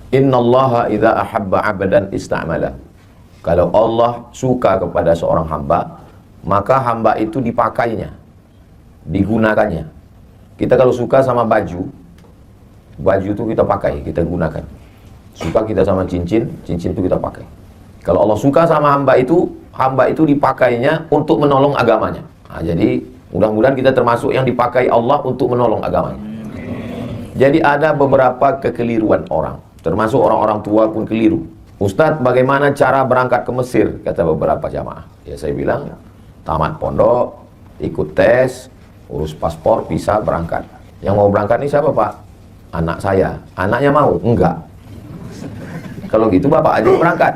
Innallaha idza ahabba 'abdan istamala. Kalau Allah suka kepada seorang hamba, maka hamba itu dipakainya, digunakannya. Kita kalau suka sama baju itu kita pakai, kita gunakan. Suka kita sama cincin itu kita pakai. Kalau Allah suka sama hamba itu dipakainya untuk menolong agamanya. Nah, jadi mudah-mudahan kita termasuk yang dipakai Allah untuk menolong agamanya. Jadi ada beberapa kekeliruan orang, termasuk orang-orang tua pun keliru. Ustadz, bagaimana cara berangkat ke Mesir? Kata beberapa jamaah. Ya saya bilang, tamat pondok, ikut tes, urus paspor, bisa berangkat. Yang mau berangkat ini siapa Pak? Anak saya. Anaknya mau? Enggak. Kalau gitu Bapak aja berangkat.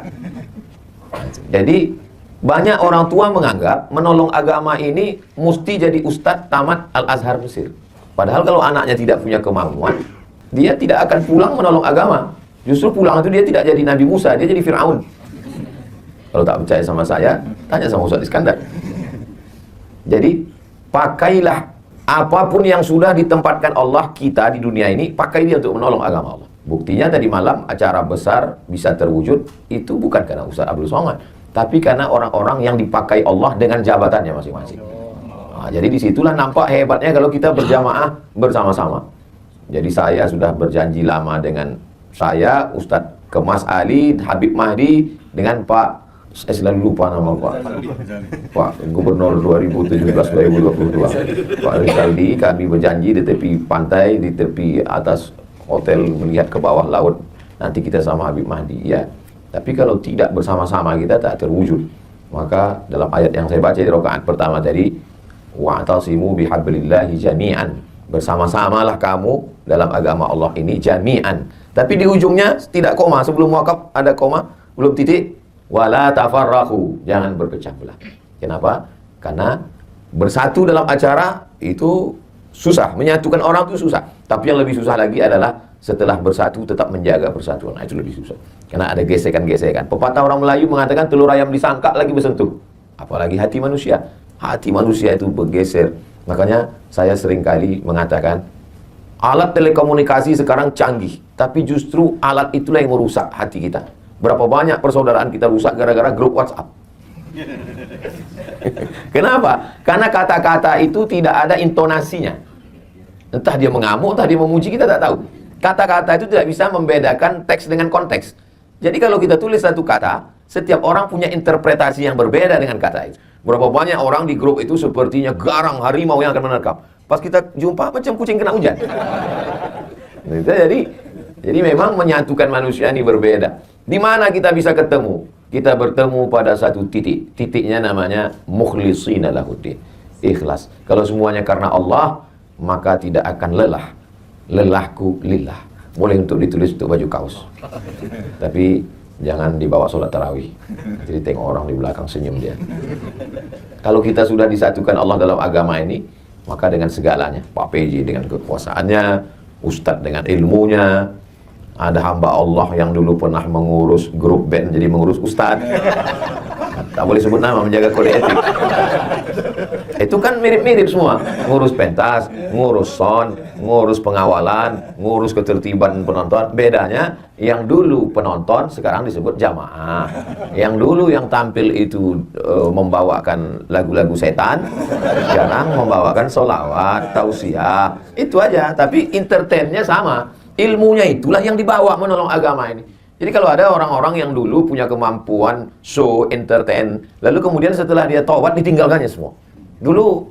Jadi banyak orang tua menganggap menolong agama ini mesti jadi ustadz tamat Al-Azhar Mesir. Padahal kalau anaknya tidak punya kemampuan, dia tidak akan pulang menolong agama. Justru pulang itu dia tidak jadi Nabi Musa, dia jadi Fir'aun. Kalau tak percaya sama saya, tanya sama Ustaz Iskandar. Jadi pakailah apapun yang sudah ditempatkan Allah kita di dunia ini, pakai dia untuk menolong agama Allah. Buktinya tadi malam acara besar bisa terwujud, itu bukan karena Ustaz Abdul Somad, tapi karena orang-orang yang dipakai Allah dengan jabatannya masing-masing. Nah, jadi disitulah nampak hebatnya kalau kita berjamaah bersama-sama. Jadi saya sudah berjanji lama dengan saya, Ustadz Kemas Ali, Habib Mahdi, dengan Pak, saya selalu lupa nama Pak Gubernur 2017-2022, Pak Rizaldi. Kami berjanji di tepi pantai, di tepi atas hotel melihat ke bawah laut, nanti kita sama Habib Mahdi. Ya, tapi kalau tidak bersama-sama kita tak terwujud. Maka dalam ayat yang saya baca di rakaat pertama tadi, wa'tasimu bihablillahi jami'an, bersama-samalah kamu dalam agama Allah ini jami'an. Tapi di ujungnya tidak koma, sebelum wakaf ada koma, belum titik. Wala tafarraqu, jangan berpecah belah. Kenapa? Karena bersatu dalam acara itu susah, menyatukan orang itu susah. Tapi yang lebih susah lagi adalah setelah bersatu tetap menjaga persatuan. Nah, itu lebih susah. Karena ada gesekan-gesekan. Pepatah orang Melayu mengatakan telur ayam disangka lagi bersentuh. Apalagi hati manusia. Hati manusia itu bergeser. Makanya saya seringkali mengatakan alat telekomunikasi sekarang canggih, tapi justru alat itulah yang merusak hati kita. Berapa banyak persaudaraan kita rusak gara-gara grup WhatsApp. Kenapa? Karena kata-kata itu tidak ada intonasinya. Entah dia mengamuk, entah dia memuji, kita tak tahu. Kata-kata itu tidak bisa membedakan teks dengan konteks. Jadi kalau kita tulis satu kata, setiap orang punya interpretasi yang berbeda dengan kata itu. Berapa banyak orang di grup itu sepertinya garang harimau yang akan menerkam. Pas kita jumpa macam kucing kena hujan. Jadi memang menyatukan manusia ini berbeda. Di mana kita bisa ketemu? Kita bertemu pada satu titik. Titiknya namanya mukhlishina lahuddin. Ikhlas. Kalau semuanya karena Allah, maka tidak akan lelah. Lelahku lillah. Boleh untuk ditulis untuk baju kaos. Tapi jangan dibawa sholat tarawih. Jadi tengok orang di belakang senyum dia. Kalau kita sudah disatukan Allah dalam agama ini, maka dengan segalanya, Pak PJ dengan kekuasaannya, Ustadz dengan ilmunya, ada hamba Allah yang dulu pernah mengurus grup band jadi mengurus Ustadz. Tak boleh sebut nama, menjaga kode etik. Itu kan mirip-mirip semua. Ngurus pentas, ngurus sound, ngurus pengawalan, ngurus ketertiban penonton. Bedanya, yang dulu penonton sekarang disebut jamaah. Yang dulu yang tampil itu membawakan lagu-lagu setan, sekarang membawakan sholawat, tausiah. Itu aja, tapi entertainnya sama. Ilmunya itulah yang dibawa menolong agama ini. Jadi kalau ada orang-orang yang dulu punya kemampuan show, entertain, lalu kemudian setelah dia taubat ditinggalkannya semua. Dulu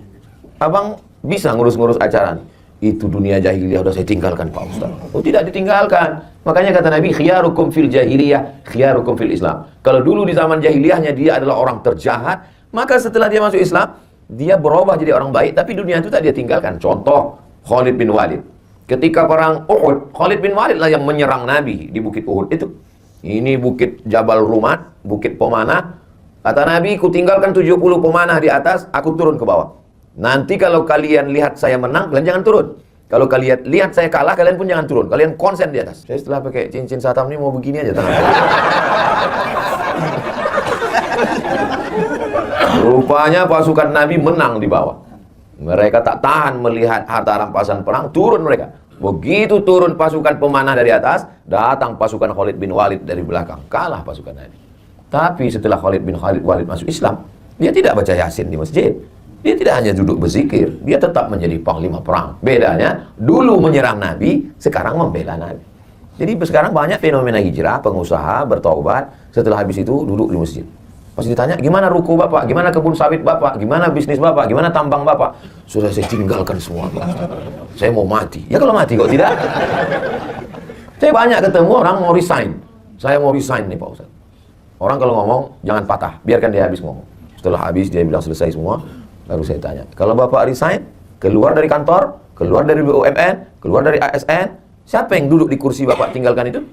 abang bisa ngurus-ngurus acara nih. Itu dunia jahiliyah udah saya tinggalkan Pak Ustaz. Oh, tidak ditinggalkan. Makanya kata Nabi, khiyarukum fil jahiliyah, khiyarukum fil Islam. Kalau dulu di zaman jahiliyahnya dia adalah orang terjahat, maka setelah dia masuk Islam, dia berubah jadi orang baik, tapi dunia itu tak dia tinggalkan. Contoh, Khalid bin Walid. Ketika perang Uhud, Khalid bin Walid lah yang menyerang Nabi di bukit Uhud itu. Ini bukit Jabal Rumat, bukit pemanah. Kata Nabi, ku tinggalkan 70 pemanah di atas, aku turun ke bawah. Nanti kalau kalian lihat saya menang, kalian jangan turun. Kalau kalian lihat saya kalah, kalian pun jangan turun. Kalian konsen di atas. Saya setelah pakai cincin satam ini mau begini aja tangan saya. Rupanya pasukan Nabi menang di bawah. Mereka tak tahan melihat harta rampasan perang, turun mereka. Begitu turun pasukan pemanah dari atas, datang pasukan Khalid bin Walid dari belakang. Kalah pasukan Nabi. Tapi setelah Khalid bin Walid masuk Islam, dia tidak baca Yasin di masjid. Dia tidak hanya duduk berzikir, dia tetap menjadi panglima perang. Bedanya, dulu menyerang Nabi, sekarang membela Nabi. Jadi sekarang banyak fenomena hijrah, pengusaha bertaubat, setelah habis itu duduk di masjid. Pas ditanya, gimana ruko bapak, gimana kebun sawit bapak, gimana bisnis bapak, gimana tambang bapak? Sudah saya tinggalkan semua. Saya mau mati. Ya kalau mati kok tidak? Saya banyak ketemu orang mau resign. Saya mau resign nih Pak Ustaz. Orang kalau ngomong, jangan patah, biarkan dia habis ngomong. Setelah habis dia bilang selesai semua, baru saya tanya, kalau bapak resign, keluar dari kantor, keluar dari BUMN, keluar dari ASN, siapa yang duduk di kursi bapak tinggalkan itu?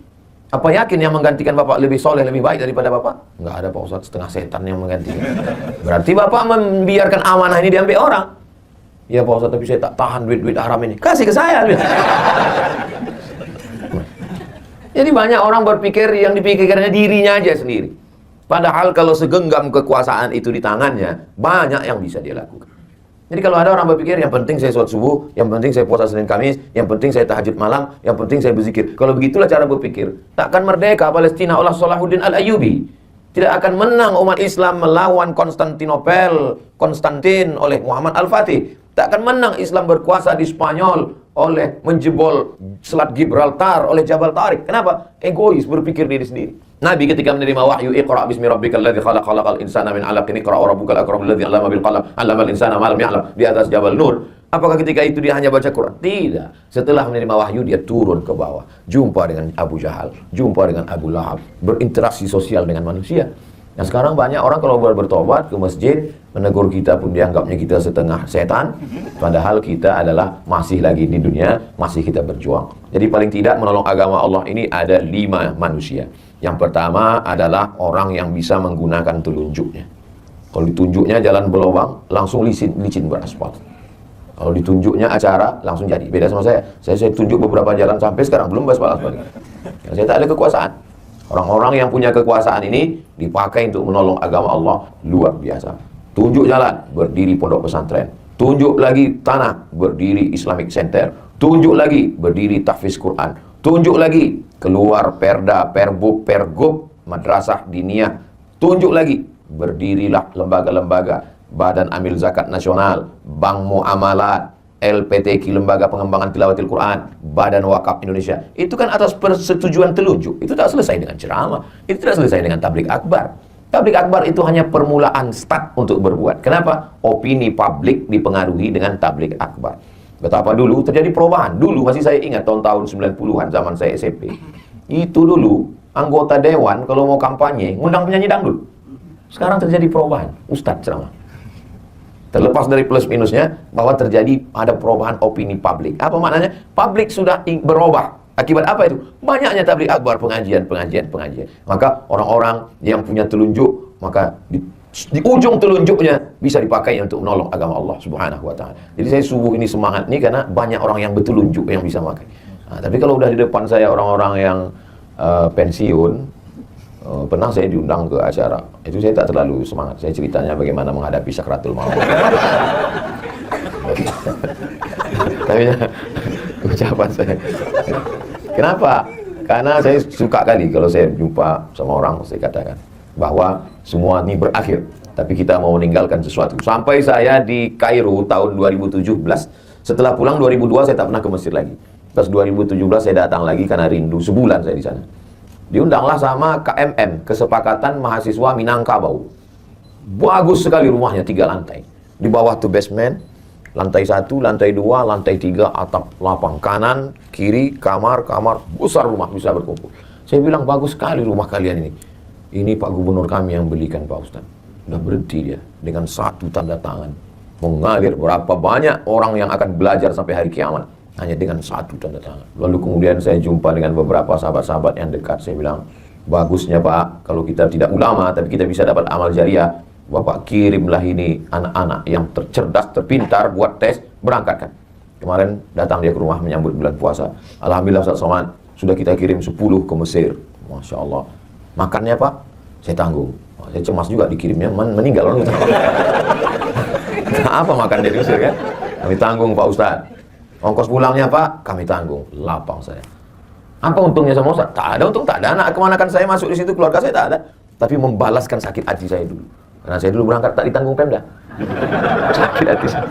Apa yakin yang menggantikan bapak lebih soleh, lebih baik daripada bapak? Enggak ada Pak Ustaz, setengah setan yang menggantikan. Berarti bapak membiarkan amanah ini diambil orang. Ya Pak Ustaz, tapi saya tak tahan duit-duit haram ini. Kasih ke saya. Jadi banyak orang berpikir yang dipikirkannya dirinya aja sendiri. Padahal kalau segenggam kekuasaan itu di tangannya, banyak yang bisa dia lakukan. Jadi kalau ada orang berpikir, yang penting saya sholat subuh, yang penting saya puasa Senin Kamis, yang penting saya tahajud malam, yang penting saya berzikir. Kalau begitulah cara berpikir, takkan merdeka Palestina oleh Salahuddin Al-Ayyubi. Tidak akan menang umat Islam melawan Konstantin oleh Muhammad Al-Fatih. Tak akan menang Islam berkuasa di Spanyol oleh menjebol Selat Gibraltar oleh Jabal Tariq. Kenapa? Egois, berpikir diri sendiri. Nabi ketika menerima wahyu, Iqra bismi rabbikal ladzi khalaq, khalaqal insana min 'alaqin, Iqra wa rabbukal akram alladzi 'allama bil qalam, 'allamal insana ma lam ya'lam, di atas Jabal Nur. Apakah ketika itu dia hanya baca Quran? Tidak. Setelah menerima wahyu dia turun ke bawah, jumpa dengan Abu Jahal, jumpa dengan Abu Lahab, berinteraksi sosial dengan manusia. Nah sekarang banyak orang kalau bertobat ke masjid, menegur kita pun dianggapnya kita setengah setan, padahal kita adalah masih lagi di dunia, masih kita berjuang. Jadi paling tidak menolong agama Allah ini ada 5 manusia. Yang pertama adalah orang yang bisa menggunakan telunjuknya. Kalau ditunjuknya jalan berlubang, langsung licin beraspal. Kalau ditunjuknya acara, langsung jadi. Beda sama saya. Saya tunjuk beberapa jalan sampai sekarang belum beraspal. Karena saya tak ada kekuasaan. Orang-orang yang punya kekuasaan ini dipakai untuk menolong agama Allah luar biasa. Tunjuk jalan, berdiri pondok pesantren. Tunjuk lagi tanah, berdiri Islamic Center. Tunjuk lagi, berdiri tahfiz Quran. Tunjuk lagi, keluar perda, perbuk, pergub, madrasah diniyah. Tunjuk lagi, berdirilah lembaga-lembaga, Badan Amil Zakat Nasional, Bank Muamalat, LPTQ, Lembaga Pengembangan Tilawatil Quran, Badan Wakaf Indonesia. Itu kan atas persetujuan telunjuk. Itu tak selesai dengan ceramah. Itu tidak selesai dengan tablik akbar. Tablik akbar itu hanya permulaan start untuk berbuat. Kenapa? Opini publik dipengaruhi dengan tablik akbar. Betapa dulu terjadi perubahan. Dulu masih saya ingat tahun-tahun 90-an zaman saya SMP. Itu dulu anggota dewan kalau mau kampanye ngundang penyanyi dangdut. Sekarang terjadi perubahan. Ustadz ceramah. Terlepas dari plus minusnya, bahwa terjadi ada perubahan opini publik. Apa maknanya? Publik sudah berubah. Akibat apa itu? Banyaknya tabligh akbar, pengajian. Maka orang-orang yang punya telunjuk, maka di ujung telunjuknya bisa dipakai untuk menolong agama Allah Subhanahu wa Ta'ala. Jadi saya subuh ini semangat nih karena banyak orang yang bertelunjuk yang bisa pakai. Nah, tapi kalau udah di depan saya orang-orang yang pensiun, pernah saya diundang ke acara, itu saya tak terlalu semangat. Saya ceritanya bagaimana menghadapi sakratul maut. Tapi ucapan saya. Kenapa? Karena saya suka kali kalau saya jumpa sama orang, saya katakan bahwa semua ini berakhir, tapi kita mau meninggalkan sesuatu. Sampai saya di Kairo tahun 2017, setelah pulang 2002 saya tak pernah ke Mesir lagi. Terus 2017 saya datang lagi karena rindu, sebulan saya di sana. Diundanglah sama KMM, Kesepakatan Mahasiswa Minangkabau. Bagus sekali rumahnya, 3 lantai. Di bawah tuh basement, lantai 1, lantai 2, lantai 3, atap lapang. Kanan, kiri, kamar, besar rumah bisa berkumpul. Saya bilang, bagus sekali rumah kalian ini. Ini Pak Gubernur kami yang belikan Pak Ustaz. Udah berhenti dia, dengan 1 tanda tangan. Mengalir berapa banyak orang yang akan belajar sampai hari kiamat. Hanya dengan 1 tanda tangan. Lalu kemudian saya jumpa dengan beberapa sahabat-sahabat yang dekat. Saya bilang, bagusnya Pak, kalau kita tidak ulama, tapi kita bisa dapat amal jariah, Bapak kirimlah ini anak-anak yang tercerdas, terpintar, buat tes, berangkatkan. Kemarin datang dia ke rumah menyambut bulan puasa. Alhamdulillah Ustaz Somad, sudah kita kirim 10 ke Mesir. Masya Allah. Makannya Pak, saya tanggung. Saya cemas juga dikirimnya, meninggal orang. Apa makan dari Mesir kan? Kami tanggung Pak Ustaz. Ongkos pulangnya Pak, kami tanggung. Lapang saya. Apa untungnya sama Ustaz? Tak ada untung, tak ada anak. Kemanakan saya masuk di situ, keluarga saya tak ada. Tapi membalaskan sakit hati saya dulu. Karena saya dulu berangkat tak ditanggung Pemda. Sakit hati saya.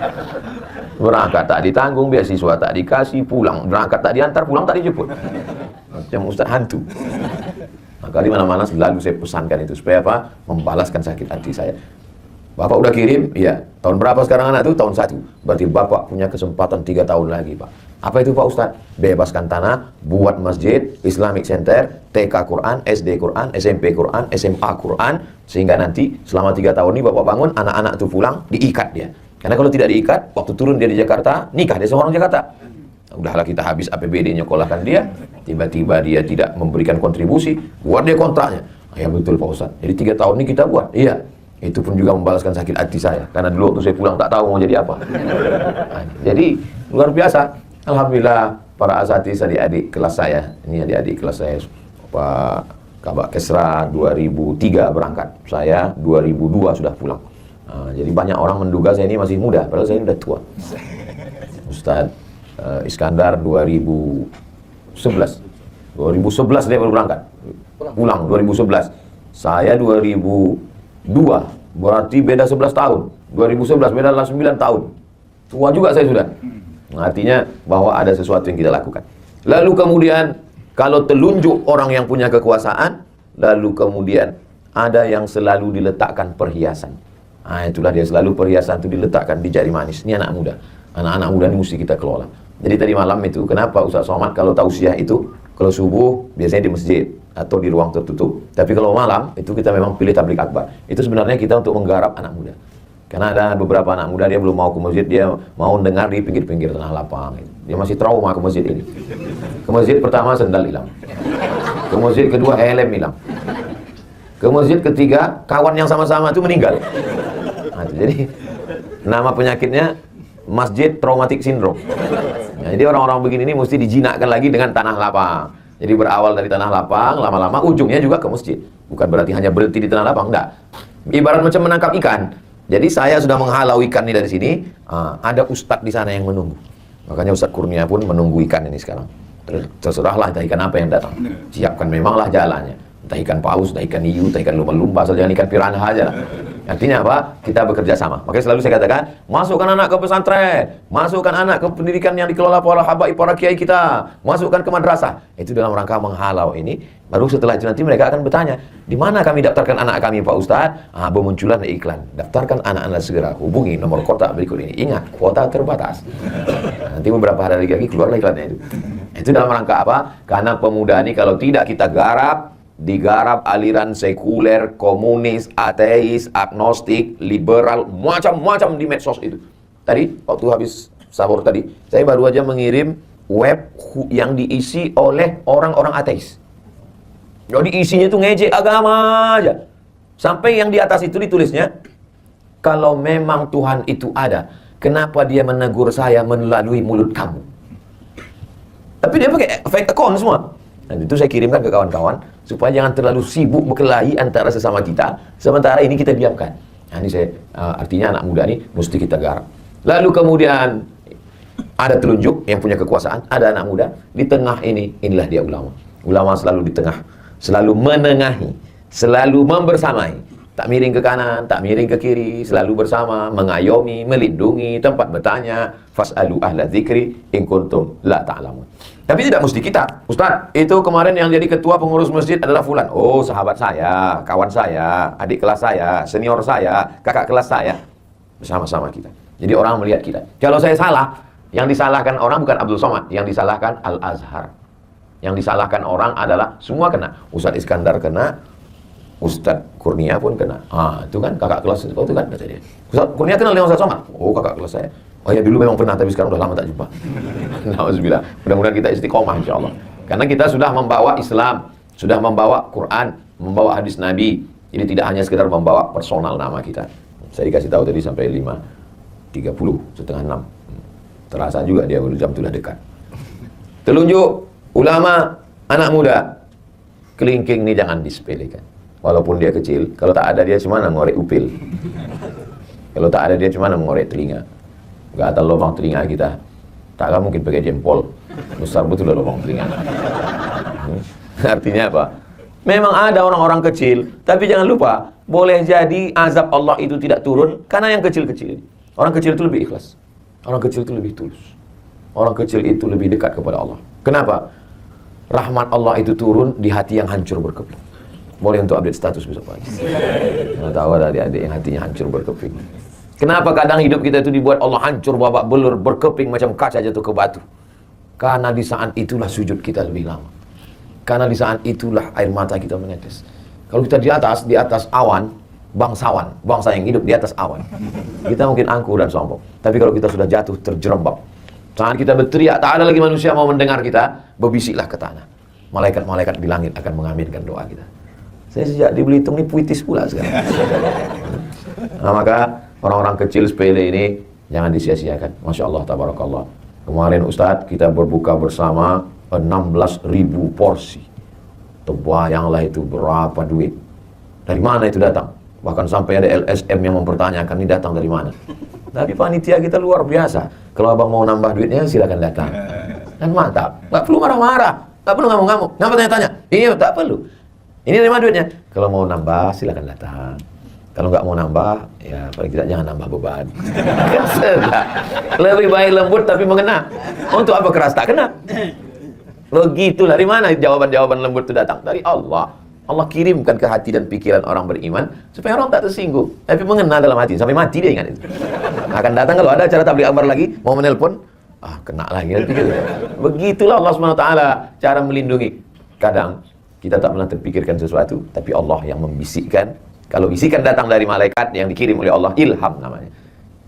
Berangkat tak ditanggung, beasiswa tak dikasih, pulang. Berangkat tak diantar, pulang tak dijemput. Macam Ustaz hantu. Maka di mana-mana selalu saya pesankan itu. Supaya apa? Membalaskan sakit hati saya. Bapak udah kirim? Iya. Tahun berapa sekarang anak itu? Tahun 1. Berarti Bapak punya kesempatan 3 tahun lagi Pak. Apa itu Pak Ustadz? Bebaskan tanah, buat masjid, Islamic Center, TK Quran, SD Quran, SMP Quran, SMA Quran. Sehingga nanti selama 3 tahun ini Bapak bangun, anak-anak itu pulang, diikat dia. Karena kalau tidak diikat, waktu turun dia di Jakarta, nikah dia sama orang Jakarta. Udahlah kita habis APBD nyekolahkan dia, tiba-tiba dia tidak memberikan kontribusi, buat dia kontraknya. Ya betul Pak Ustadz. Jadi 3 tahun ini kita buat. Iya. Itu pun juga membalaskan sakit hati saya. Karena dulu waktu saya pulang tak tahu mau jadi apa. Nah, jadi luar biasa. Alhamdulillah para asatidz adik-adik kelas saya. Ini adik-adik kelas saya. Pak Kabak Kesra 2003 berangkat. Saya 2002 sudah pulang. Nah, jadi banyak orang menduga saya ini masih muda. Padahal saya sudah tua. Ustadz Iskandar 2011. 2011 dia baru berangkat. Pulang 2011. Saya 2002. Berarti beda 11 tahun. 2011 beda 9 tahun. Tua juga saya sudah. Artinya bahwa ada sesuatu yang kita lakukan. Lalu kemudian kalau telunjuk orang yang punya kekuasaan, lalu kemudian ada yang selalu diletakkan perhiasan. Nah, itulah dia, selalu perhiasan itu diletakkan di jari manis. Ini anak muda. Anak-anak muda ini mesti kita kelola. Jadi tadi malam itu, kenapa Ustaz Somad kalau tausiah itu, kalau subuh biasanya di masjid atau di ruang tertutup. Tapi kalau malam itu kita memang pilih tablik akbar. Itu sebenarnya kita untuk menggarap anak muda. Karena ada beberapa anak muda dia belum mau ke masjid, dia mau dengar di pinggir-pinggir tanah lapang. Dia masih trauma ke masjid ini. Ke masjid pertama sendal hilang. Ke masjid kedua helm hilang. Ke masjid ketiga kawan yang sama-sama itu meninggal. Nah, jadi nama penyakitnya masjid traumatic syndrome. Nah, jadi orang-orang begini ini mesti dijinakkan lagi dengan tanah lapang. Jadi berawal dari tanah lapang, lama-lama ujungnya juga ke masjid. Bukan berarti hanya berhenti di tanah lapang, enggak. Ibarat macam menangkap ikan. Jadi saya sudah menghalau ikan ini dari sini, ada ustadz di sana yang menunggu. Makanya Ustadz Kurnia pun menunggu ikan ini sekarang. Terserahlah entah ikan apa yang datang. Siapkan memanglah jalannya. Entah ikan paus, entah ikan hiu, entah ikan lumba-lumba, asal jangan ikan piranha aja. Artinya apa? Kita bekerja sama. Makanya selalu saya katakan, masukkan anak ke pesantren, masukkan anak ke pendidikan yang dikelola para habaib, para kiai kita, masukkan ke madrasah. Itu dalam rangka menghalau ini. Baru setelah itu nanti mereka akan bertanya, di mana kami daftarkan anak kami Pak Ustadz? Bermunculan iklan. Daftarkan anak-anak segera. Hubungi nomor kontak berikut ini. Ingat, kuota terbatas. Nanti beberapa hari lagi keluarlah iklannya itu. Itu dalam rangka apa? Karena pemuda ini kalau tidak kita garap, digarap aliran sekuler, komunis, ateis, agnostik, liberal, macam-macam di medsos itu. Tadi waktu habis sahur tadi, saya baru aja mengirim web yang diisi oleh orang-orang ateis. Jadi isinya itu ngejek agama aja. Sampai yang di atas itu ditulisnya, kalau memang Tuhan itu ada, kenapa dia menegur saya melalui mulut kamu? Tapi dia pakai fake account semua. Dan itu saya kirimkan ke kawan-kawan supaya jangan terlalu sibuk berkelahi antara sesama kita. Sementara ini kita diamkan. Nah, ini saya artinya anak muda ini mesti kita garap. Lalu kemudian ada telunjuk yang punya kekuasaan, ada anak muda di tengah ini. Inilah dia ulama. Ulama selalu di tengah, selalu menengahi, selalu membersamai. Tak miring ke kanan, tak miring ke kiri, selalu bersama, mengayomi, melindungi, tempat bertanya, fas'alu ahla dzikri in kuntum la ta'lamun. Tapi tidak mesti kita. Ustaz, itu kemarin yang jadi ketua pengurus masjid adalah fulan. Oh, sahabat saya, kawan saya, adik kelas saya, senior saya, kakak kelas saya. Bersama-sama kita. Jadi orang melihat kita. Kalau saya salah, yang disalahkan orang bukan Abdul Somad, yang disalahkan Al-Azhar. Yang disalahkan orang adalah semua kena. Ustadz Iskandar kena, Ustadz Kurnia pun kena. Itu kan kakak kelas, itu kan kata dia. Ustadz Kurnia kenal dengan Ustadz Somad? Oh, kakak kelas saya. Oh ya, dulu memang pernah, tapi sekarang udah lama tak jumpa. Alhamdulillah. Mudah-mudahan kita istiqomah insyaAllah. Karena kita sudah membawa Islam, sudah membawa Quran, membawa hadis Nabi. Jadi tidak hanya sekedar membawa personal nama kita. Saya dikasih tahu tadi sampai 5.30, setengah 6. Terasa juga dia jam sudah dekat. Telunjuk ulama, anak muda. Kelingking ini jangan disepelekan. Walaupun dia kecil, kalau tak ada dia cuma mengorek upil. Kalau tak ada dia cuma mengorek telinga. Gak ada lubang telinga kita. Tak mungkin pakai jempol. Besar betul lubang telinga. Artinya apa? Memang ada orang-orang kecil, tapi jangan lupa, boleh jadi azab Allah itu tidak turun karena yang kecil-kecil. Orang kecil itu lebih ikhlas. Orang kecil itu lebih tulus. Orang kecil itu lebih dekat kepada Allah. Kenapa? Rahmat Allah itu turun di hati yang hancur berkeping. Boleh untuk update status besok pagi. Karena tahu ada adik-adik yang hatinya hancur berkeping. Kenapa kadang hidup kita itu dibuat Allah hancur babak belur, berkeping macam kaca jatuh ke batu? Karena di saat itulah sujud kita lebih lama. Karena di saat itulah air mata kita menetes. Kalau kita di atas awan, bangsa yang hidup di atas awan, kita mungkin angkuh dan sombong. Tapi kalau kita sudah jatuh terjerembab, saat kita berteriak, tak ada lagi manusia mau mendengar kita, berbisiklah ke tanah. Malaikat-malaikat di langit akan mengaminkan doa kita. Saya sejak di Belitung ini puitis pula sekarang. Nah, maka orang-orang kecil sepele ini jangan disia-siakan. Masya Allah, tabarakallah. Kemarin Ustadz kita berbuka bersama 16.000 porsi. Terbayanglah itu berapa duit. Dari mana itu datang? Bahkan sampai ada LSM yang mempertanyakan ini datang dari mana. Tapi panitia kita luar biasa. Kalau abang mau nambah duitnya silakan datang. Dan mantap. Gak perlu marah-marah. Gak perlu ngamuk-ngamuk. Kenapa tanya-tanya? Iya, tak perlu. Ini dari mana duitnya? Kalau mau nambah silakan datang. Kalau nggak mau nambah, ya paling tidak jangan nambah beban. Lebih baik lembut tapi mengena. Untuk apa keras tak kena? Begitulah. Dari mana jawaban-jawaban lembut itu datang? Dari Allah. Allah kirimkan ke hati dan pikiran orang beriman supaya orang tak tersinggung, tapi mengena dalam hati sampai mati dia ingat itu. Akan datang kalau ada acara tabligh akbar lagi, mau menelpon, kena lagi nanti gitu. Begitulah Allah SWT cara melindungi. Kadang kita tak pernah terpikirkan sesuatu, tapi Allah yang membisikkan. Kalau bisikan datang dari malaikat yang dikirim oleh Allah, ilham namanya.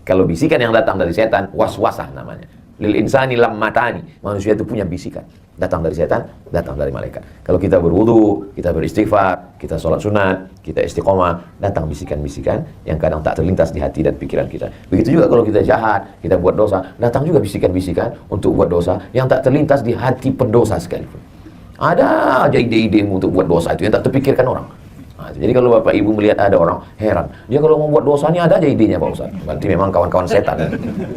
Kalau bisikan yang datang dari setan, waswasah namanya. Lil insani lammatani. Manusia itu punya bisikan. Datang dari setan, datang dari malaikat. Kalau kita berwudu, kita beristighfar, kita sholat sunat, kita istiqomah, datang bisikan-bisikan yang kadang tak terlintas di hati dan pikiran kita. Begitu juga kalau kita jahat, kita buat dosa, datang juga bisikan-bisikan untuk buat dosa yang tak terlintas di hati pendosa sekalipun. Ada aja ide-idemu untuk buat dosa itu yang tak terpikirkan orang. Jadi kalau Bapak Ibu melihat ada orang heran, dia kalau mau buat dosa ini ada aja idenya Pak Ustaz. Berarti memang kawan-kawan setan.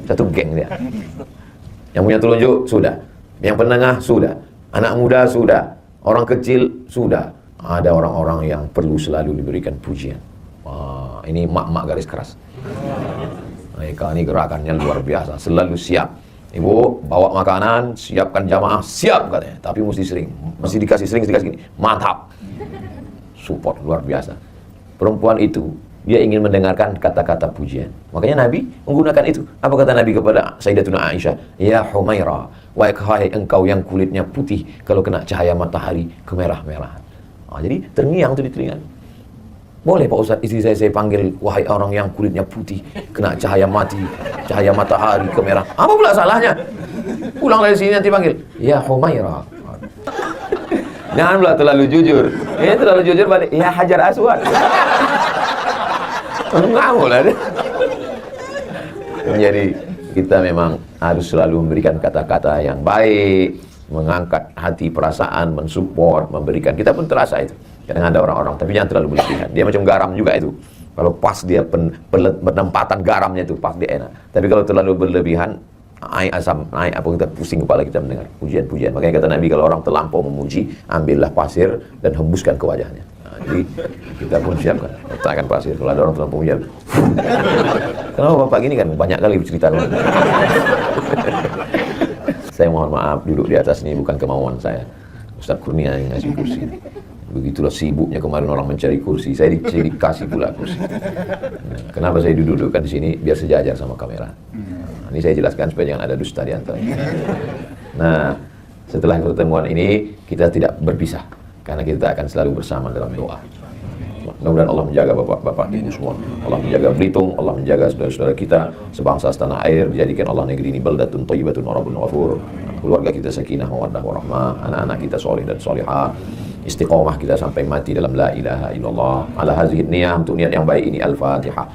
Satu geng dia. Yang punya telunjuk sudah, yang penengah sudah, anak muda sudah, orang kecil sudah. Ada orang-orang yang perlu selalu diberikan pujian. Ini mak-mak garis keras. Mereka ini gerakannya luar biasa, selalu siap. Ibu bawa makanan, siapkan jamaah, siap katanya. Tapi mesti dikasih sering gini. Mantap. Support luar biasa. Perempuan itu dia ingin mendengarkan kata-kata pujian. Makanya Nabi menggunakan itu. Apa kata Nabi kepada Sayyidatuna Aisyah? Ya Humaira, wahai engkau yang kulitnya putih, kalau kena cahaya matahari kemerah-merahan. Jadi terngiang tuh di telinga. Boleh Pak Ustadz, istri saya panggil wahai orang yang kulitnya putih, kena cahaya matahari kemerah. Apa pula salahnya? Pulang dari sini nanti panggil, ya Humaira. Jangan pula terlalu jujur. Ini terlalu jujur balik, ya Hajar Aswad. Ngamuk lah dia. Jadi kita memang harus selalu memberikan kata-kata yang baik, mengangkat hati, perasaan, mensupport, memberikan. Kita pun terasa itu. Kadang ada orang-orang, tapi jangan terlalu berlebihan. Dia macam garam juga itu. Kalau pas dia penempatan garamnya itu pas dia enak. Tapi kalau terlalu berlebihan, asam, naik apa kita pusing kepala kita mendengar pujian-pujian. Makanya kata Nabi kalau orang terlampau memuji, ambillah pasir dan hembuskan ke wajahnya. Jadi kita pun siapkan, letakkan pasir. Kalau ada orang terlampau pujian, kenapa Bapak gini kan banyak kali bercerita. Saya mohon maaf duduk di atas ini bukan kemauan saya. Ustaz Kurnia yang ngasih kursi. Begitulah sibuknya kemarin orang mencari kursi, saya dikasih pula kursi. Kenapa saya dudukkan di sini? Biar sejajar sama kamera. Ini saya jelaskan supaya jangan ada dusta di antara. Nah, setelah pertemuan ini kita tidak berpisah karena kita akan selalu bersama dalam doa. Mudah-mudahan Allah menjaga bapak-bapak ibu semua. Allah menjaga Belitung, Allah menjaga saudara-saudara kita sebangsa setanah air. Dijadikan Allah negeri ini baldatun thayyibatun wa rabbun ghafur. Keluarga kita sakinah, mawaddah warahmah, anak-anak kita soleh dan solihah. Istiqomah kita sampai mati dalam la ilaha illallah. Ala hazihi niyah, untuk niat yang baik ini. Al-Fatihah.